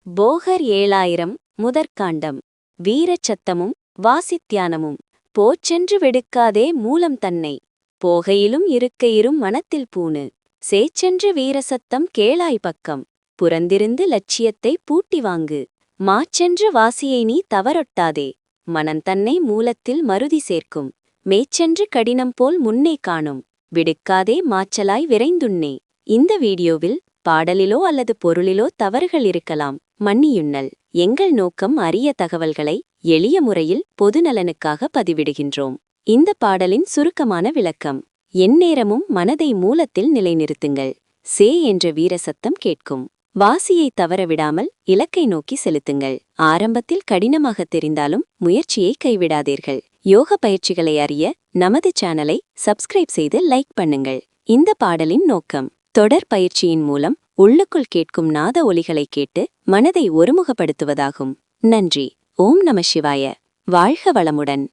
போகர் 7000 முதற்காண்டம். வீரச்சத்தமும் வாசித்தியானமும். போச்சென்று வெடுக்காதே மூலம் தன்னை. போகையிலும் இருக்கையிரும் மனத்தில் பூணு. சேச்சென்று வீரசத்தம் கேளாய் பக்கம். புறந்திருந்து லட்சியத்தை பூட்டி வாங்கு. மாச்சென்று வாசியை நீ தவறொட்டாதே. மனந்தன்னை மூலத்தில் மருதி சேர்க்கும். மேச்சென்று கடினம் போல் முன்னே காணும். விடுக்காதே மாச்சலாய் விரைந்துண்ணே. இந்த வீடியோவில் பாடலிலோ அல்லது பொருளிலோ தவறுகள் இருக்கலாம். மன்னியுண்ணல். எங்கள் நோக்கம் அரிய தகவல்களை எளிய முறையில் பொதுநலனுக்காக பதிவிடுகின்றோம். இந்த பாடலின் சுருக்கமான விளக்கம். எந்நேரமும் மனதை மூலத்தில் நிலைநிறுத்துங்கள். சே என்ற வீரசத்தம் கேட்கும். வாசியை தவறவிடாமல் இலக்கை நோக்கி செலுத்துங்கள். ஆரம்பத்தில் கடினமாக தெரிந்தாலும் முயற்சியை கைவிடாதீர்கள். யோக பயிற்சிகளை அறிய நமது சேனலை சப்ஸ்கிரைப் செய்து லைக் பண்ணுங்கள். இந்த பாடலின் நோக்கம் தொடர் பயிற்சியின் மூலம் உள்ளுக்குள் கேட்கும் நாத ஒலிகளை கேட்டு மனதை ஒருமுகப்படுத்துவதாகும். நன்றி. ஓம் நம சிவாய. வாழ்க வளமுடன்.